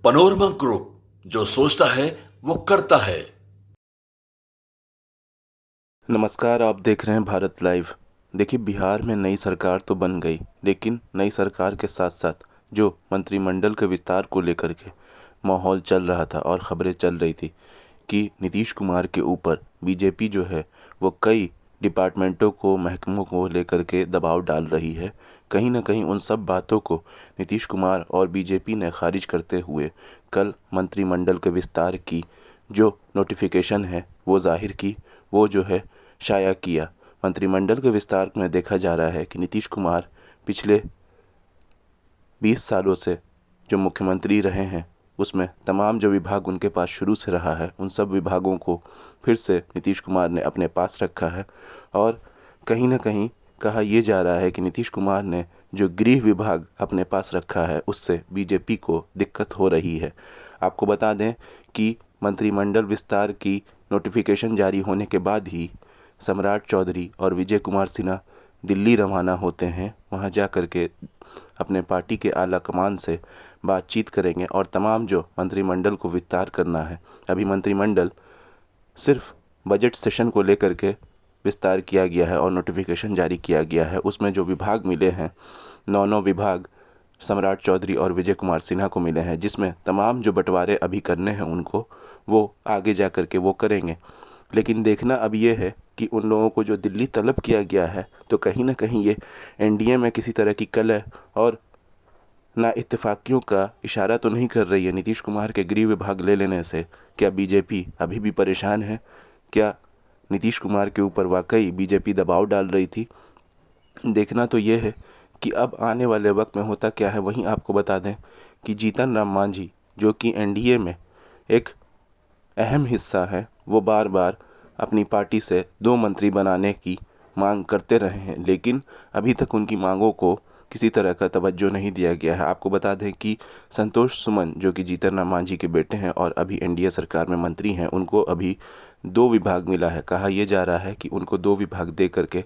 Panorama group, जो सोचता है वो करता है। नमस्कार, आप देख रहे हैं भारत लाइव। देखिए, बिहार में नई सरकार तो बन गई, लेकिन नई सरकार के साथ साथ जो मंत्रिमंडल के विस्तार को लेकर के माहौल चल रहा था और ख़बरें चल रही थी कि नीतीश कुमार के ऊपर बीजेपी जो है वो कई डिपार्टमेंटों को, महकमों को लेकर के दबाव डाल रही है। कहीं ना कहीं उन सब बातों को नीतीश कुमार और बीजेपी ने खारिज करते हुए कल मंत्रिमंडल के विस्तार की जो नोटिफिकेशन है वो जाहिर की, वो जो है शाया किया। मंत्रिमंडल के विस्तार में देखा जा रहा है कि नीतीश कुमार पिछले 20 सालों से जो मुख्यमंत्री रहे हैं उसमें तमाम जो विभाग उनके पास शुरू से रहा है उन सब विभागों को फिर से नीतीश कुमार ने अपने पास रखा है। और कहीं ना कहीं कहा यह जा रहा है कि नीतीश कुमार ने जो गृह विभाग अपने पास रखा है उससे बीजेपी को दिक्कत हो रही है। आपको बता दें कि मंत्रिमंडल विस्तार की नोटिफिकेशन जारी होने के बाद ही सम्राट चौधरी और विजय कुमार सिन्हा दिल्ली रवाना होते हैं। वहां जा कर के अपने पार्टी के आला कमान से बातचीत करेंगे और तमाम जो मंत्रिमंडल को विस्तार करना है। अभी मंत्रिमंडल सिर्फ बजट सेशन को लेकर के विस्तार किया गया है और नोटिफिकेशन जारी किया गया है। उसमें जो विभाग मिले हैं, 9 विभाग सम्राट चौधरी और विजय कुमार सिन्हा को मिले हैं, जिसमें तमाम जो बंटवारे अभी करने हैं उनको वो आगे जा कर के वो करेंगे। लेकिन देखना अब ये है कि उन लोगों को जो दिल्ली तलब किया गया है तो कहीं ना कहीं ये एनडीए में किसी तरह की कलह और ना इत्तेफाकियों का इशारा तो नहीं कर रही है। नीतीश कुमार के गृह विभाग ले लेने से क्या बीजेपी अभी भी परेशान है? क्या नीतीश कुमार के ऊपर वाकई बीजेपी दबाव डाल रही थी? देखना तो ये है कि अब आने वाले वक्त में होता क्या है। वहीं आपको बता दें कि जीतन राम मांझी, जो कि एनडीए में एक अहम हिस्सा है, वो बार बार अपनी पार्टी से 2 मंत्री बनाने की मांग करते रहे हैं, लेकिन अभी तक उनकी मांगों को किसी तरह का तवज्जो नहीं दिया गया है। आपको बता दें कि संतोष सुमन, जो कि जीतन राम मांझी के बेटे हैं और अभी एनडीए सरकार में मंत्री हैं, उनको अभी 2 विभाग मिला है। कहा यह जा रहा है कि उनको 2 विभाग दे करके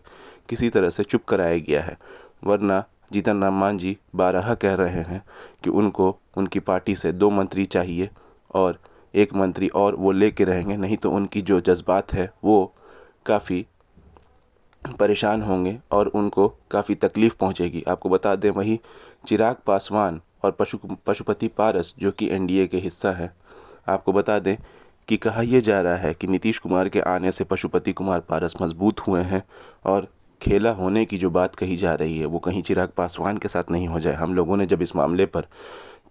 किसी तरह से चुप कराया गया है, वरना जीतन राम मांझी बारहा कह रहे हैं कि उनको उनकी पार्टी से 2 मंत्री चाहिए और 1 मंत्री और वो लेके रहेंगे, नहीं तो उनकी जो जज्बात है वो काफ़ी परेशान होंगे और उनको काफ़ी तकलीफ़ पहुंचेगी। आपको बता दें वही चिराग पासवान और पशुपति पारस, जो कि एनडीए के हिस्सा हैं, आपको बता दें कि कहा यह जा रहा है कि नीतीश कुमार के आने से पशुपति कुमार पारस मजबूत हुए हैं और खेला होने की जो बात कही जा रही है वो कहीं चिराग पासवान के साथ नहीं हो जाए। हम लोगों ने जब इस मामले पर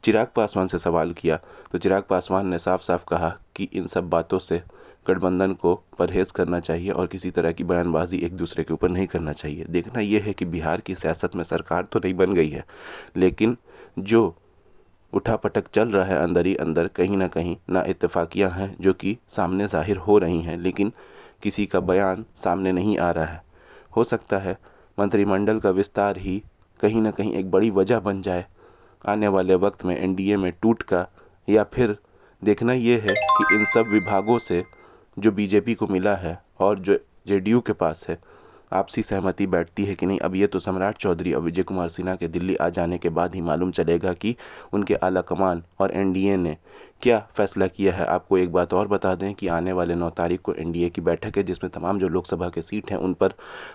चिराग पासवान से सवाल किया तो चिराग पासवान ने साफ साफ कहा कि इन सब बातों से गठबंधन को परहेज़ करना चाहिए और किसी तरह की बयानबाजी एक दूसरे के ऊपर नहीं करना चाहिए। देखना यह है कि बिहार की सियासत में सरकार तो नहीं बन गई है, लेकिन जो उठापटक चल रहा है अंदर ही अंदर, कहीं ना कहीं ना इत्तेफाकियाँ हैं जो कि सामने ज़ाहिर हो रही हैं, लेकिन किसी का बयान सामने नहीं आ रहा है। हो सकता है मंत्रिमंडल का विस्तार ही कहीं ना कहीं एक बड़ी वजह बन जाए आने वाले वक्त में एनडीए में टूट का, या फिर देखना यह है कि इन सब विभागों से जो बीजेपी को मिला है और जो जेडीयू के पास है, आपसी सहमति बैठती है कि नहीं। अब ये तो सम्राट चौधरी और विजय कुमार सिन्हा के दिल्ली आ जाने के बाद ही मालूम चलेगा कि उनके आला कमान और एनडीए ने क्या फैसला किया है। आपको एक बात और बता दें कि आने वाले 9 तारीख को एनडीए की बैठक है, जिसमें तमाम जो लोकसभा के सीट हैं उन पर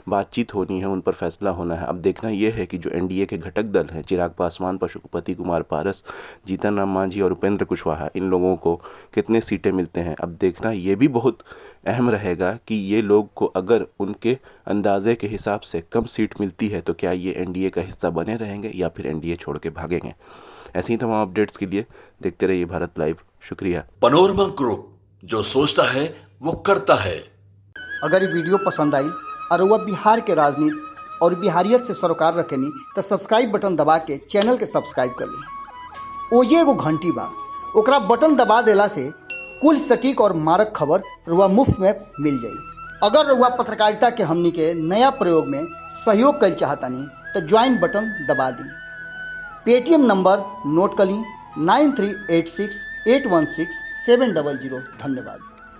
बातचीत होनी है, उन पर फैसला होना है। अब देखना यह है कि जो एनडीए के घटक दल हैं, चिराग पासवान, पशुपति कुमार पारस, जीतन राम मांझी और उपेंद्र कुशवाहा, इन लोगों को कितने सीटें मिलते हैं। अब देखना ये भी बहुत अहम रहेगा कि ये लोग को अगर उनके अंदाजे के हिसाब से कम सीट मिलती है तो क्या ये एनडीए का हिस्सा बने रहेंगे या फिर एनडीए छोड़ के भागेंगे। ऐसे ही तमाम अपडेट्स के लिए देखते रहिए भारत लाइव। शुक्रिया। पनोरमा ग्रुप, जो सोचता है वो करता है। अगर ये वीडियो पसंद आई और वह बिहार के राजनीति और बिहारियत से सरोकार रखेनी तो सब्सक्राइब बटन दबा के चैनल के सब्सक्राइब कर ली। ओजे एगो घंटी बा, ओकरा बटन दबा देला से कुल सटीक और मारक खबर रुआ मुफ्त में मिल जाई। अगर रुआ पत्रकारिता के हमनी के नया प्रयोग में सहयोग कर चाहतानी तो ज्वाइन बटन दबा दी। पेटीएम नंबर नोट कर ली 9386816700। धन्यवाद।